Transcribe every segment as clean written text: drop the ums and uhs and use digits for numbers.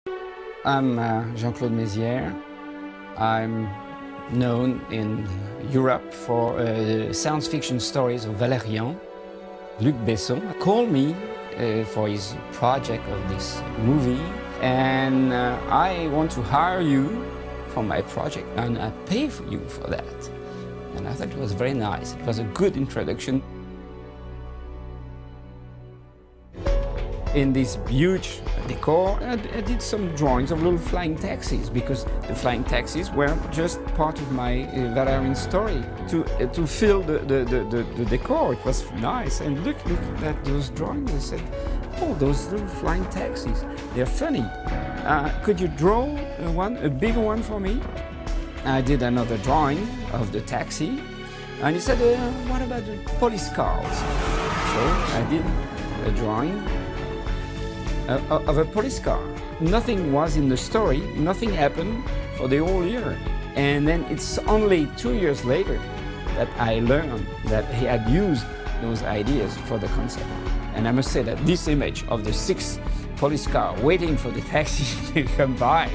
I'm Jean-Claude Mézières. I'm known in Europe for science fiction stories of Valérian. Luc Besson called me for his project of this movie, and I want to hire you for my project, and I pay for you for that. And I thought it was very nice. It was a good introduction. In this huge decor, I did some drawings of little flying taxis, because the flying taxis were just part of my Valérian story. To fill the decor, it was nice. And look at those drawings. I said, oh, those little flying taxis, they're funny. Could you draw a bigger one for me? I did another drawing of the taxi, and he said, what about the police cars? So I did a drawing of a police car. Nothing was in the story, nothing happened for the whole year. And then it's only 2 years later that I learned that he had used those ideas for the concept. And I must say that this image of the 6 police car waiting for the taxi to come by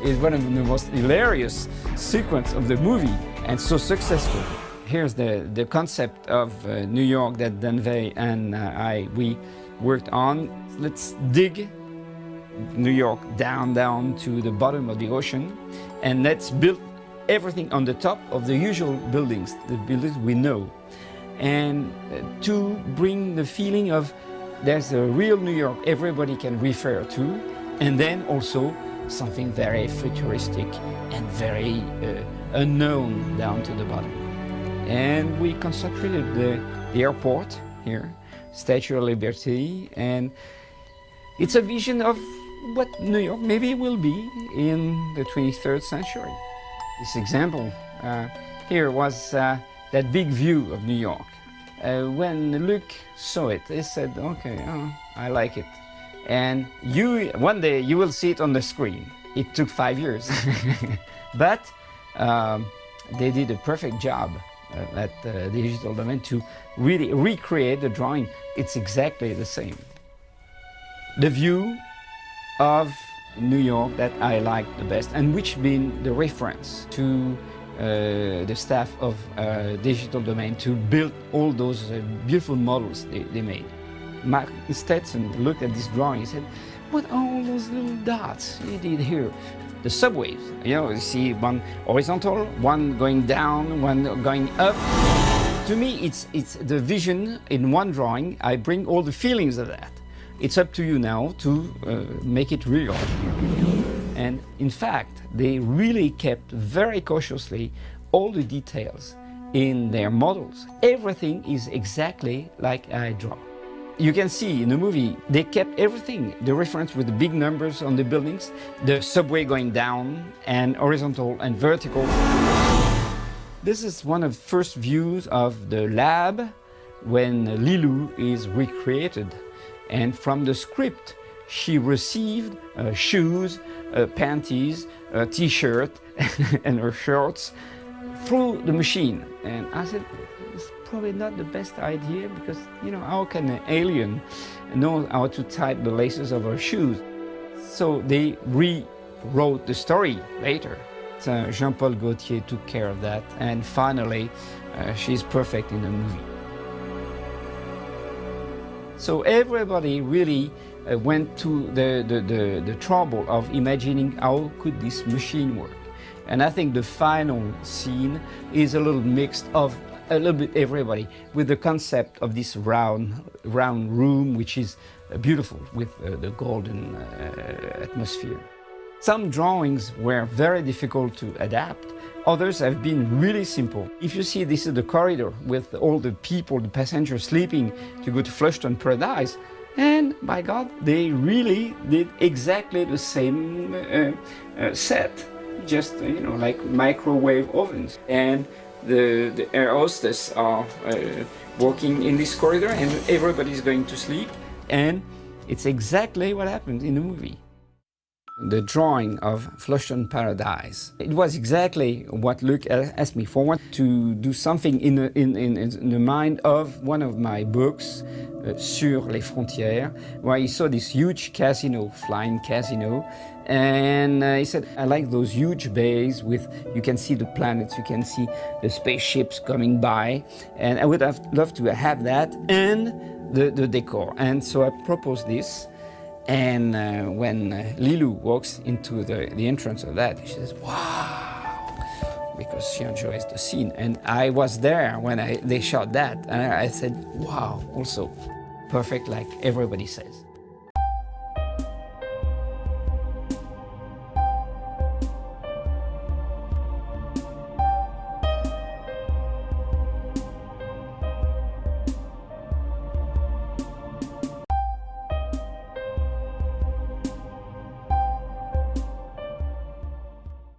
is one of the most hilarious sequences of the movie, and so successful. Here's the concept of New York that Danvey and we worked on. Let's dig New York down to the bottom of the ocean, and let's build everything on the top of the usual buildings, the buildings we know. And to bring the feeling of there's a real New York everybody can refer to, and then also something very futuristic and very unknown down to the bottom. And we constructed the airport here, Statue of Liberty, and it's a vision of what New York maybe will be in the 23rd century. This example here was that big view of New York. When Luc saw it, he said, okay, I like it. And one day you will see it on the screen. It took 5 years. But they did a perfect job at the digital domain to really recreate the drawing. It's exactly the same. The view of New York that I liked the best, and which been the reference to the staff of digital domain to build all those beautiful models they made. Mark Stetson looked at this drawing and said, what are all those little dots you did here? The subways, you see one horizontal, one going down, one going up. To me, it's the vision in one drawing. I bring all the feelings of that. It's up to you now to make it real. And in fact, they really kept very cautiously all the details in their models. Everything is exactly like I draw. You can see in the movie, they kept everything. The reference with the big numbers on the buildings, the subway going down, and horizontal and vertical. This is one of the first views of the lab when Lilou is recreated. And from the script, she received shoes, panties, a t-shirt, and her shorts through the machine. And I said, it's probably not the best idea, because, how can an alien know how to tie the laces of her shoes? So they rewrote the story later. Jean-Paul Gaultier took care of that, and finally, she's perfect in the movie. So everybody really went to the trouble of imagining how could this machine work. And I think the final scene is a little mixed of a little bit everybody, with the concept of this round room, which is beautiful with the golden atmosphere. Some drawings were very difficult to adapt. Others have been really simple. If you see, this is the corridor with all the people, the passengers sleeping to go to Flushton Paradise. And by God, they really did exactly the same set, just like microwave ovens. And the air hostess are walking in this corridor, and everybody's going to sleep. And it's exactly what happened in the movie. the drawing of Flushton Paradise. It was exactly what Luc asked me for, to do something in the mind of one of my books, Sur les Frontières, where he saw this huge casino, flying casino, and he said, I like those huge bays with, you can see the planets, you can see the spaceships coming by, and I would have loved to have that and the decor. And so I proposed this. And when Lilou walks into the entrance of that, she says, wow, because she enjoys the scene. And I was there when they shot that, and I said, wow, also perfect like everybody says.